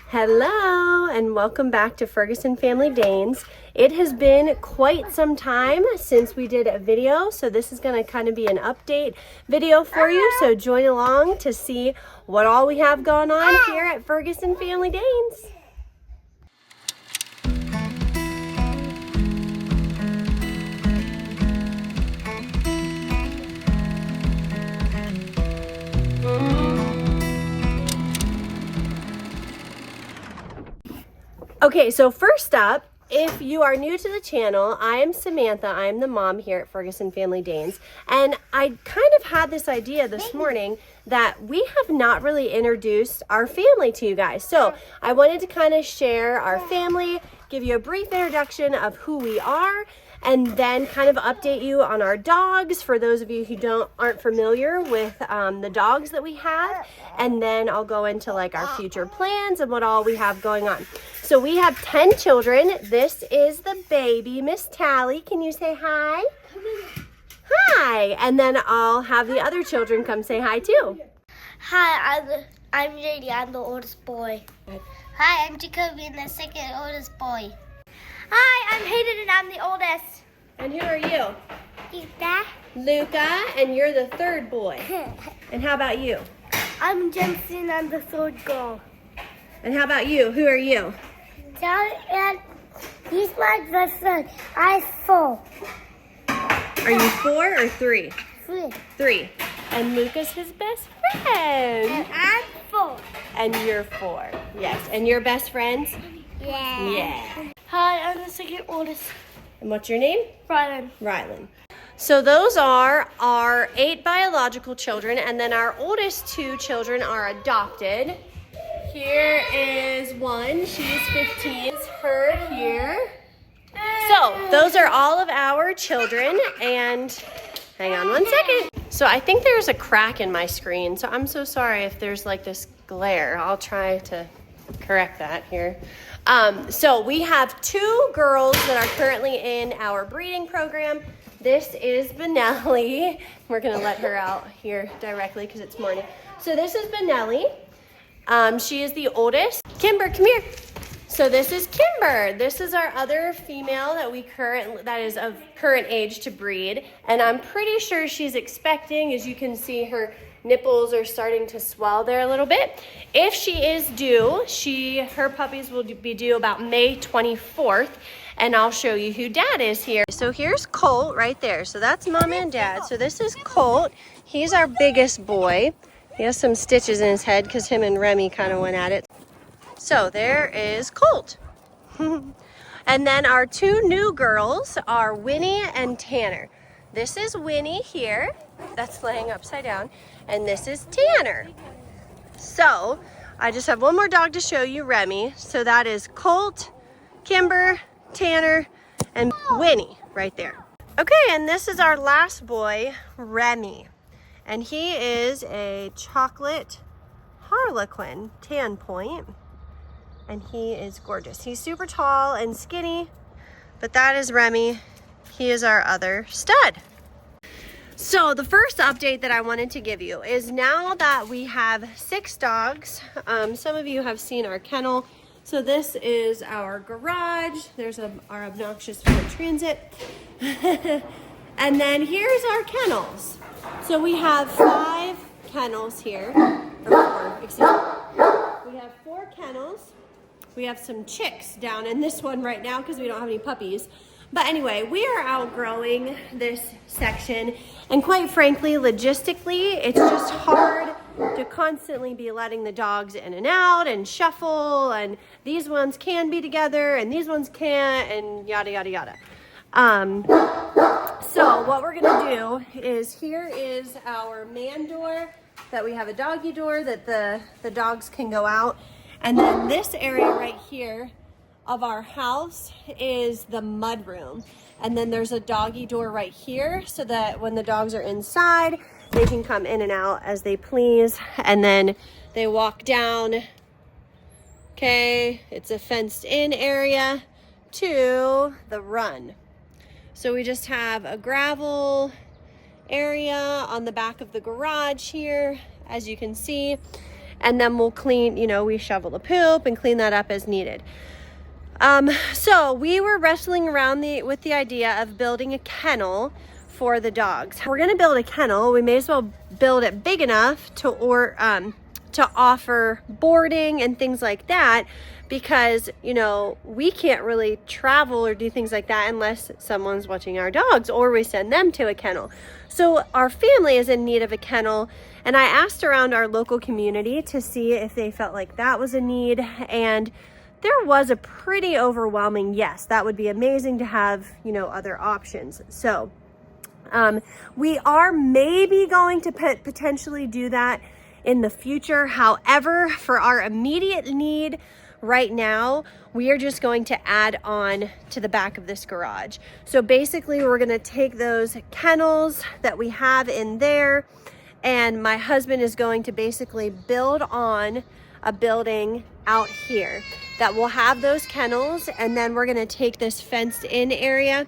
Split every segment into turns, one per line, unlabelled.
Hello and welcome back to Ferguson Family Danes. It has been quite some time since we did a video, so this is going to kind of be an update video for you. So join along to see what all we have going on here at Ferguson Family Danes. Okay, so first up, if you are new to the channel, I am Samantha. I am the mom here at Ferguson Family Danes. And I kind of had this idea this morning that we have not really introduced our family to you guys. So I wanted to kind of share our family, give you a brief introduction of who we are, and then kind of update you on our dogs for those of you who aren't familiar with the dogs that we have. And then I'll go into like our future plans and what all we have going on. So we have 10 children. This is the baby, Miss Tally. Can you say hi? Hi. And then I'll have the other children come say hi too.
Hi, I'm JD. I'm the oldest boy. Hi, I'm Jacoby, the second oldest boy. Hi, I'm Hayden, and I'm the oldest.
And who are you?
Luca.
Luca, and you're the third boy. And how about you?
I'm Jensen, I'm the third girl.
And how about you? Who are you?
And he's my best friend. I'm 4.
Are you 4 or 3?
3.
3. And Luca's his best friend.
And I'm 4.
And you're 4. Yes. And you're best friends?
Yeah.
Yeah.
Hi, I'm the second oldest.
And what's your name?
Rylan.
Rylan. So those are our 8 biological children, and then our oldest 2 children are adopted. Here is one. She's 15. It's her here. So those are all of our children, and hang on one second. So I think there's a crack in my screen, so I'm so sorry if there's like this glare. I'll try to correct that here. So we have 2 girls that are currently in our breeding program. This is Benelli. We're gonna let her out here directly because it's morning. So this is Benelli. She is the oldest. Kimber, come here. So this is Kimber. This is our other female that is of current age to breed. And I'm pretty sure she's expecting. As you can see, her nipples are starting to swell there a little bit. If she is due, her puppies will be due about May 24th. And I'll show you who Dad is here. So here's Colt right there. So that's Mom and Dad. So this is Colt. He's our biggest boy. He has some stitches in his head because him and Remy kind of went at it. So there is Colt. And then our 2 new girls are Winnie and Tanner. This is Winnie here. That's laying upside down. And this is Tanner. So I just have one more dog to show you, Remy. So that is Colt, Kimber, Tanner, and Winnie right there. Okay, and this is our last boy, Remy. And he is a chocolate Harlequin tan point. And he is gorgeous. He's super tall and skinny, but that is Remy. He is our other stud. So the first update that I wanted to give you is now that we have 6 dogs, some of you have seen our kennel. So this is our garage. There's our obnoxious Ford Transit. And then here's our kennels. So we have 5 kennels here, or 4, excuse me. We have 4 kennels. We have some chicks down in this one right now because we don't have any puppies. But anyway, we are outgrowing this section. And quite frankly, logistically, it's just hard to constantly be letting the dogs in and out and shuffle. And these ones can be together and these ones can't, and yada, yada, yada. So what we're gonna do is, here is our man door, that we have a doggy door that the dogs can go out. And then this area right here of our house is the mud room. And then there's a doggy door right here so that when the dogs are inside, they can come in and out as they please. And then they walk down, okay, it's a fenced in area, to the run. So we just have a gravel area on the back of the garage here, as you can see. and then we'll clean, you know, we shovel the poop and clean that up as needed. So we were wrestling around with the idea of building a kennel for the dogs. We're gonna build a kennel. We may as well build it big enough to offer boarding and things like that, because, you know, we can't really travel or do things like that unless someone's watching our dogs or we send them to a kennel. So our family is in need of a kennel, and I asked around our local community to see if they felt like that was a need, and there was a pretty overwhelming yes. That would be amazing to have, you know, other options. So we are maybe going to potentially do that in the future. However, for our immediate need right now, we are just going to add on to the back of this garage. So basically, we're going to take those kennels that we have in there, and my husband is going to basically build on a building out here that will have those kennels, and then we're going to take this fenced in area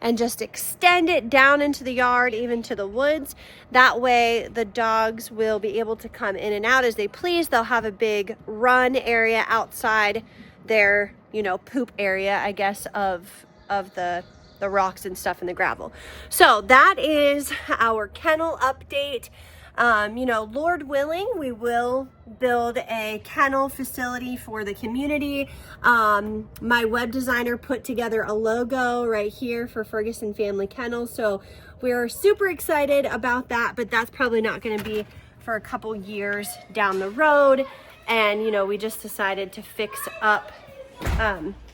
and just extend it down into the yard, even to the woods. That way the dogs will be able to come in and out as they please. They'll have a big run area outside their, you know, poop area, I guess, of the rocks and stuff and the gravel. So that is our kennel update. You know, Lord willing, we will build a kennel facility for the community. My web designer put together a logo right here for Ferguson Family Kennels, so we're super excited about that, but that's probably not going to be for a couple years down the road. And, you know, we just decided to fix up,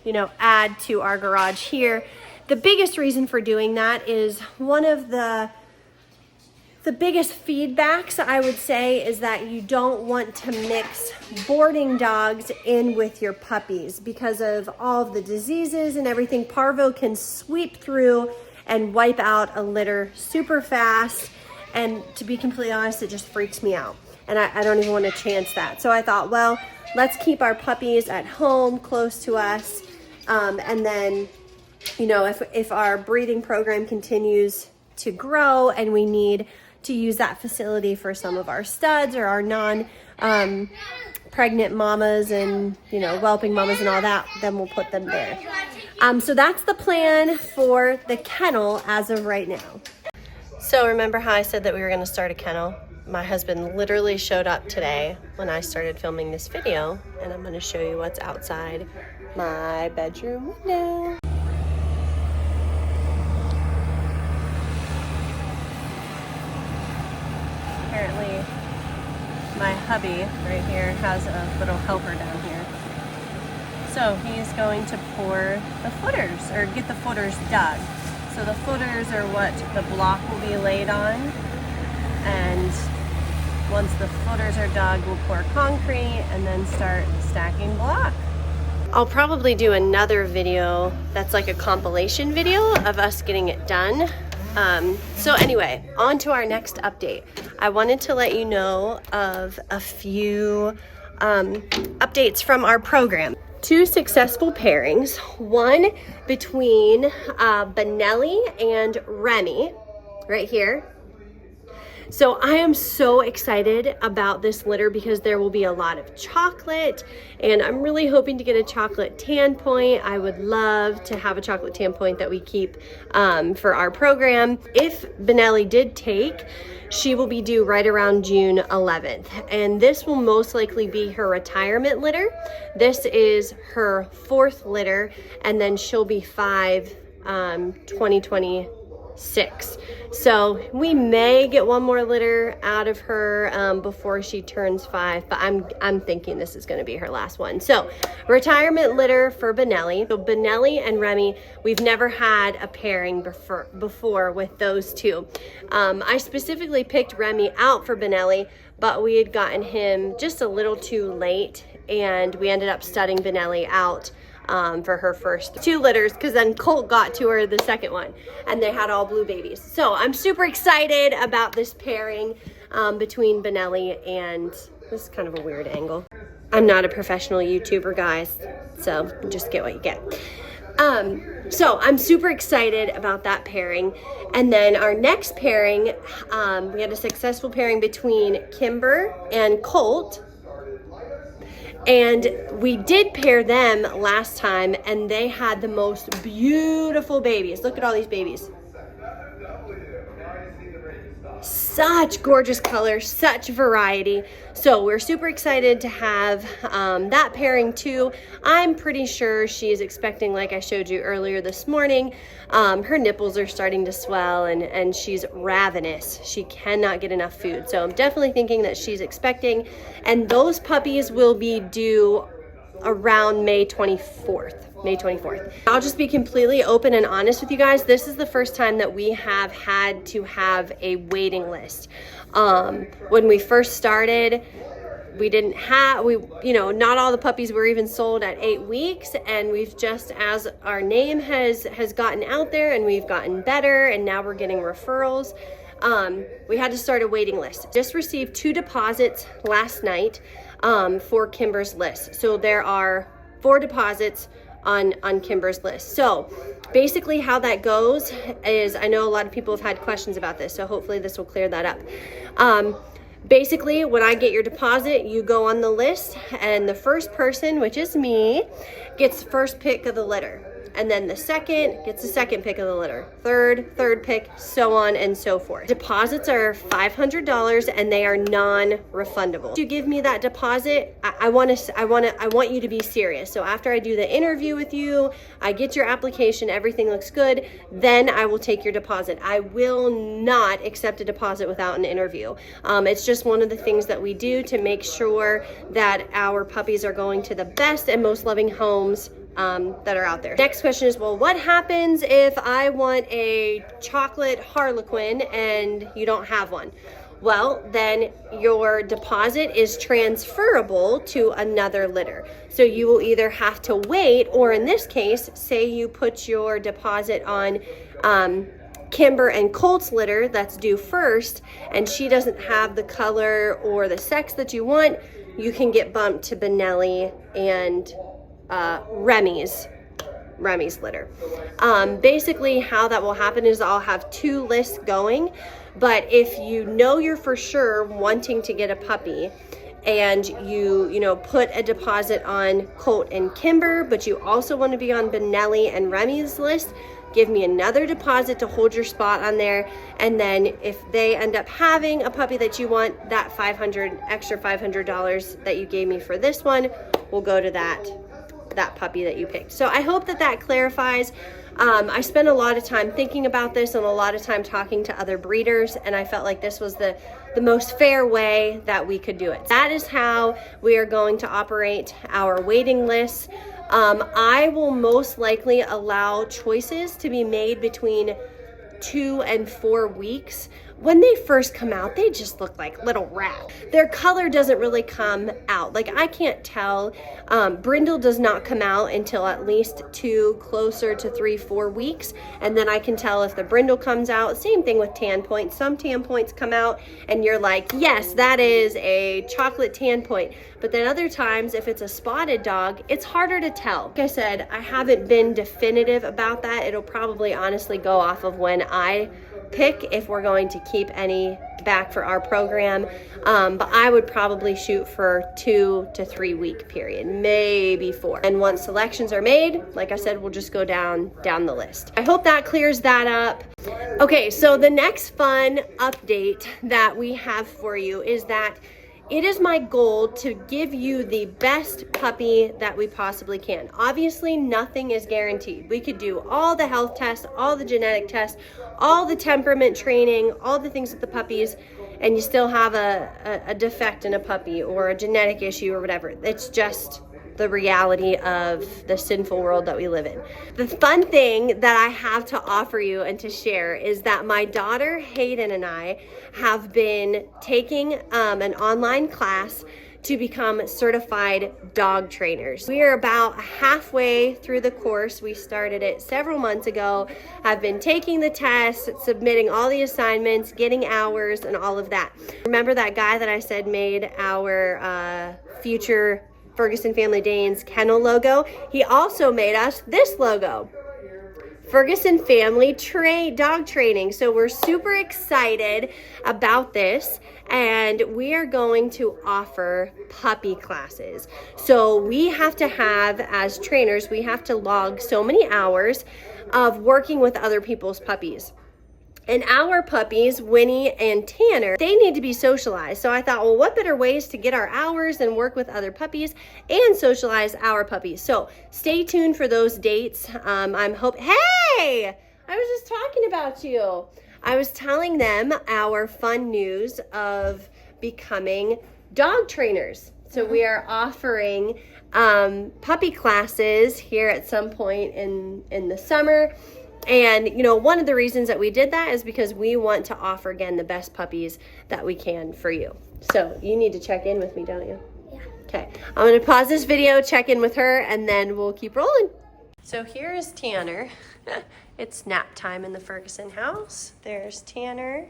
you know, add to our garage here. The biggest reason for doing that is one of the biggest feedbacks, I would say, is that you don't want to mix boarding dogs in with your puppies because of all of the diseases and everything. Parvo can sweep through and wipe out a litter super fast. And to be completely honest, it just freaks me out. And I don't even want to chance that. So I thought, well, let's keep our puppies at home, close to us. And then, you know, if our breeding program continues to grow and we need to use that facility for some of our studs or our non-pregnant mamas and, you know, whelping mamas and all that, then we'll put them there. So that's the plan for the kennel as of right now. So remember how I said that we were going to start a kennel? My husband literally showed up today when I started filming this video, and I'm going to show you what's outside my bedroom window. Apparently my hubby right here has a little helper down here. So he's going to pour the footers, or get the footers dug. So the footers are what the block will be laid on, and once the footers are dug, we'll pour concrete and then start stacking block. I'll probably do another video that's like a compilation video of us getting it done. So anyway, on to our next update. I wanted to let you know of a few updates from our program. 2 successful pairings, one between Benelli and Remy, right here. So I am so excited about this litter because there will be a lot of chocolate, and I'm really hoping to get a chocolate tan point. I would love to have a chocolate tan point that we keep for our program. If Benelli did take, she will be due right around June 11th, and this will most likely be her retirement litter. This is her 4th litter, and then she'll be 5 2026. So we may get one more litter out of her before she turns 5, but I'm thinking this is going to be her last one. So retirement litter for Benelli. So Benelli and Remy, we've never had a pairing before with those two. I specifically picked Remy out for Benelli, but we had gotten him just a little too late, and we ended up studding Benelli out for her first 2 litters, because then Colt got to her the second one, and they had all blue babies. So I'm super excited about this pairing between Benelli and, this is kind of a weird angle. I'm not a professional YouTuber, guys, so just get what you get. So I'm super excited about that pairing. And then our next pairing, we had a successful pairing between Kimber and Colt. And we did pair them last time, and they had the most beautiful babies. Look at all these babies. Such gorgeous colors, such variety. So we're super excited to have that pairing too. I'm pretty sure she's expecting, like I showed you earlier this morning, her nipples are starting to swell and she's ravenous. She cannot get enough food. So I'm definitely thinking that she's expecting, and those puppies will be due around May 24th. I'll just be completely open and honest with you guys. This is the first time that we have had to have a waiting list. When we first started, we didn't have, not all the puppies were even sold at 8 weeks, and we've just, as our name has gotten out there and we've gotten better, and now we're getting referrals, we had to start a waiting list. Just received 2 deposits last night for Kimber's list. So there are 4 deposits on Kimber's list. So basically how that goes is, I know a lot of people have had questions about this, so hopefully this will clear that up. Basically, when I get your deposit, you go on the list, and the first person, which is me, gets first pick of the litter. And then the second gets the second pick of the litter, third pick, so on and so forth. Deposits are $500 and they are non-refundable. You give me that deposit, I want you to be serious. So after I do the interview with you, I get your application, everything looks good, then I will take your deposit. I will not accept a deposit without an interview. It's just one of the things that we do to make sure that our puppies are going to the best and most loving homes that are out there. Next question is, well, what happens if I want a chocolate Harlequin and you don't have one? Well, then your deposit is transferable to another litter. So you will either have to wait, or in this case, say you put your deposit on Kimber and Colt's litter that's due first, and she doesn't have the color or the sex that you want, you can get bumped to Benelli and Remy's litter. Basically how that will happen is I'll have 2 lists going, but if you know you're for sure wanting to get a puppy and you put a deposit on Colt and Kimber, but you also want to be on Benelli and Remy's list, give me another deposit to hold your spot on there, and then if they end up having a puppy that you want, that extra $500 that you gave me for this one will go to that puppy that you picked. So I hope that clarifies. I spent a lot of time thinking about this and a lot of time talking to other breeders, and I felt like this was the most fair way that we could do it. That is how we are going to operate our waiting lists. I will most likely allow choices to be made between 2 and 4 weeks. When they first come out, they just look like little rats. Their color doesn't really come out. Like, I can't tell. Brindle does not come out until at least 2, closer to 3, 4 weeks. And then I can tell if the brindle comes out. Same thing with tan points. Some tan points come out and you're like, yes, that is a chocolate tan point. But then other times, if it's a spotted dog, it's harder to tell. Like I said, I haven't been definitive about that. It'll probably honestly go off of when I pick if we're going to keep any back for our program, but I would probably shoot for 2 to 3 week period, maybe 4. And once selections are made, like I said, we'll just go down the list. I hope that clears that up. Okay, so the next fun update that we have for you is that it is my goal to give you the best puppy that we possibly can. Obviously, nothing is guaranteed. We could do all the health tests, all the genetic tests, all the temperament training, all the things with the puppies, and you still have a defect in a puppy or a genetic issue or whatever. It's just the reality of the sinful world that we live in. The fun thing that I have to offer you and to share is that my daughter Hayden and I have been taking an online class to become certified dog trainers. We are about halfway through the course. We started it several months ago. I've been taking the tests, submitting all the assignments, getting hours, and all of that. Remember that guy that I said made our future Ferguson Family Danes kennel logo? He also made us this logo. Ferguson Family Dog Training. So we're super excited about this, and we are going to offer puppy classes. So we have to have, as trainers, we have to log so many hours of working with other people's puppies. And our puppies, Winnie and Tanner, they need to be socialized. So I thought, well, what better ways to get our hours and work with other puppies and socialize our puppies? So stay tuned for those dates. Hey, I was just talking about you. I was telling them our fun news of becoming dog trainers. So we are offering puppy classes here at some point in the summer. And, you know, one of the reasons that we did that is because we want to offer, again, the best puppies that we can for you. So you need to check in with me, don't you?
Yeah.
Okay. I'm going to pause this video, check in with her, and then we'll keep rolling. So here is Tanner. It's nap time in the Ferguson house. There's Tanner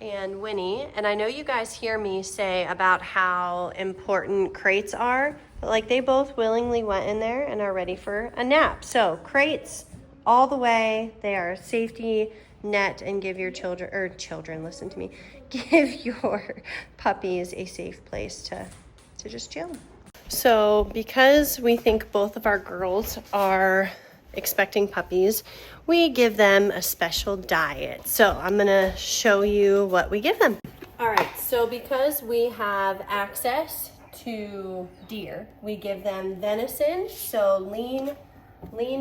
and Winnie. And I know you guys hear me say about how important crates are, but like they both willingly went in there and are ready for a nap. So crates all the way. They are a safety net, and give your children, listen to me, give your puppies a safe place to just chill. So because we think both of our girls are expecting puppies, we give them a special diet. So I'm gonna show you what we give them. All right, so because we have access to deer, we give them venison, so lean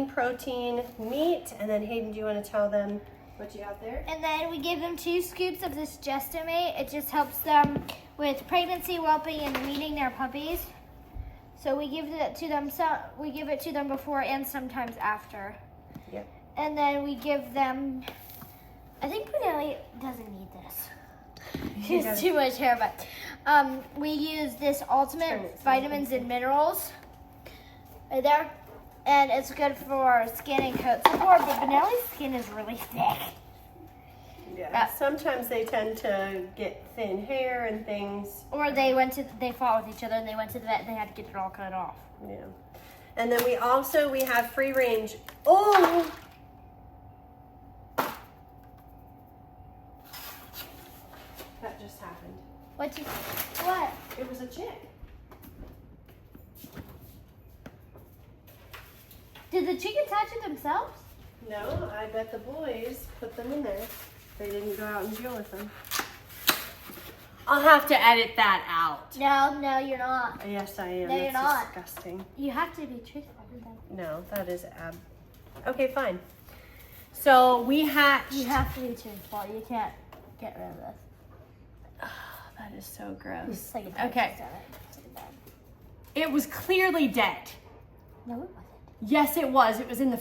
protein meat. And then Hayden, do you want to tell them what you have there?
And then we give them 2 scoops of this Gestimate. It just helps them with pregnancy, whelping, and weaning their puppies. So we give it to them. We give it to them before and sometimes after.
Yep.
And then we give them. I think Benelli doesn't need this. She has too much hair, but we use this Ultimate Vitamins and Minerals. Right there. And it's good for skin and coat support, but Benelli's skin is really thick.
Yeah. Sometimes they tend to get thin hair and things.
Or they fought with each other and they went to the vet and they had to get it all cut off.
Yeah. And then we have free range. Oh! That just happened.
What?
It was a chick.
Did the chickens hatch it themselves?
No, I bet the boys put them in there. They didn't go out and deal with them. I'll have to edit that out.
No, you're not.
Yes, I am.
No, you're not.
Disgusting.
You have to be truthful with them.
No, that is okay, fine. So we hatched.
You have to be truthful. You can't get rid of this.
Oh, that is so gross.
It's like
okay. It was clearly dead.
No, it wasn't.
Yes, it was. It was in the...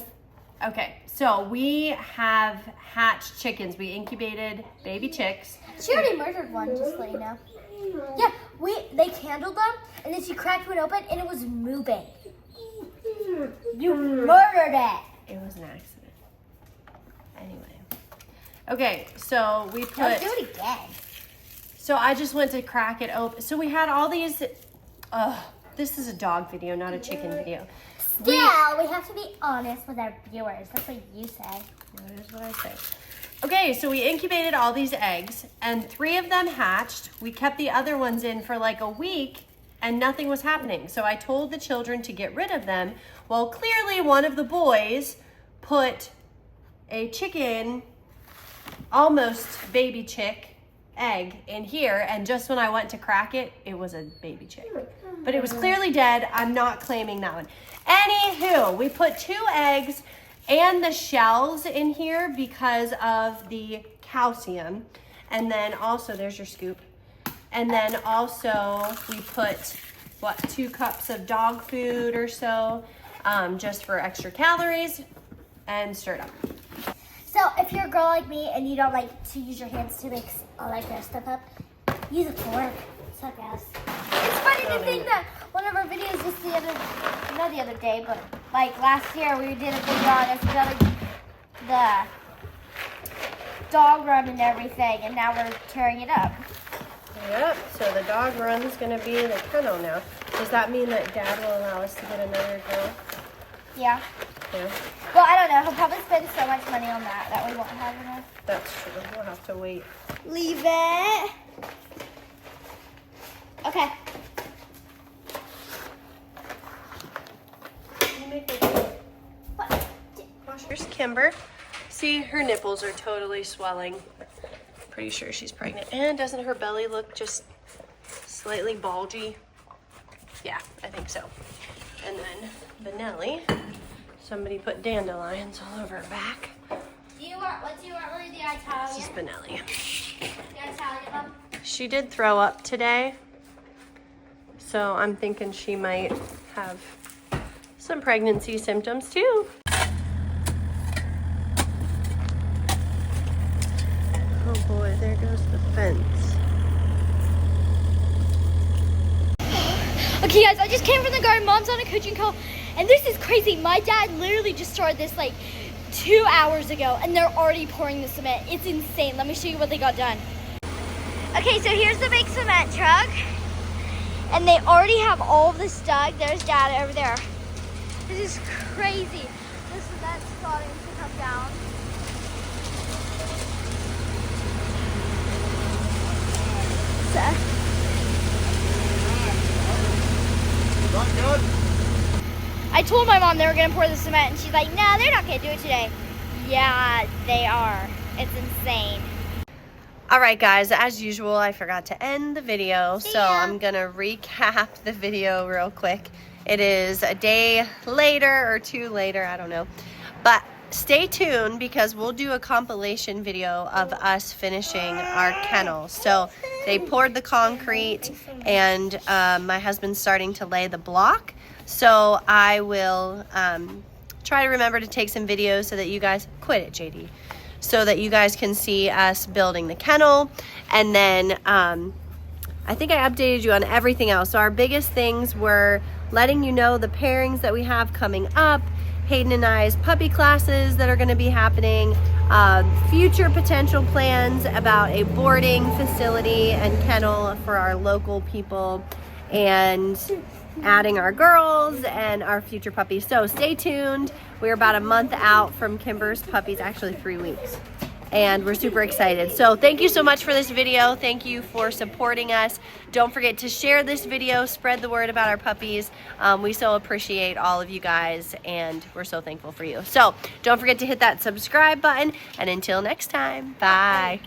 Okay, so we have hatched chickens. We incubated baby chicks.
She already murdered one, just to let you know. Yeah, they candled them, and then she cracked one open, and it was moving. You murdered it.
It was an accident. Anyway. Okay, so we put...
Don't do it again.
So I just went to crack it open. So we had all these... this is a dog video, not a chicken video.
Still, we have to be honest with our viewers. That's what you said.
That is what I say. Okay, so we incubated all these eggs, and 3 of them hatched. We kept the other ones in for like a week, and nothing was happening. So I told the children to get rid of them. Well, clearly one of the boys put a chicken, almost baby chick, egg in here, and just when I went to crack it, it was a baby chick. But it was clearly dead. I'm not claiming that one. Anywho, we put 2 eggs and the shells in here because of the calcium. And then also, there's your scoop. And then also we put, 2 cups of dog food or so, just for extra calories, and stir it up.
So if you're a girl like me and you don't like to use your hands to mix all that kind of stuff up, use a fork. So guys, it's funny to think that one of our videos just not the other day, but like last year we did a video on us building the dog run and everything, and now we're tearing it up.
Yep, so the dog run is going to be in the kennel now. Does that mean that Dad will allow us to get another girl?
Yeah.
Yeah.
Well, I don't know. He'll probably spend so much money on that we won't have enough.
That's true. We'll have to wait.
Leave it. Okay.
Here's Kimber. See, her nipples are totally swelling. Pretty sure she's pregnant. And doesn't her belly look just slightly bulgy? Yeah, I think so. And then Benelli. Somebody put dandelions all over her back.
What do you want, Lily? The Italian?
This is Benelli.
The Italian one?
She did throw up today. So I'm thinking she might have some pregnancy symptoms too. Oh boy, there goes the fence.
Okay, guys, I just came from the garden. Mom's on a coaching call, and this is crazy. My dad literally just started this like 2 hours ago, and they're already pouring the cement. It's insane. Let me show you what they got done. Okay, so here's the big cement truck, and they already have all of this dug. There's Dad over there. This is crazy. The cement's starting to come down. So.
Good.
I told my mom they were gonna pour the cement, and she's like, "No, they're not gonna do it today." Yeah, they are. It's insane.
All right, guys, as usual, I forgot to end the video,
See
so
ya.
I'm gonna recap the video real quick. It is a day later or two later, I don't know. But stay tuned because we'll do a compilation video of us finishing our kennel. So they poured the concrete and my husband's starting to lay the block. So I will try to remember to take some videos so that you guys, quit it JD, so that you guys can see us building the kennel. And then I think I updated you on everything else. So our biggest things were letting you know the pairings that we have coming up, Hayden and I's puppy classes that are going to be happening, future potential plans about a boarding facility and kennel for our local people, and adding our girls and our future puppies. So stay tuned. We're about a month out from Kimber's puppies, actually 3 weeks. And we're super excited. So thank you so much for this video. Thank you for supporting us. Don't forget to share this video, spread the word about our puppies. We so appreciate all of you guys, and we're so thankful for you. So don't forget to hit that subscribe button, and until next time, bye.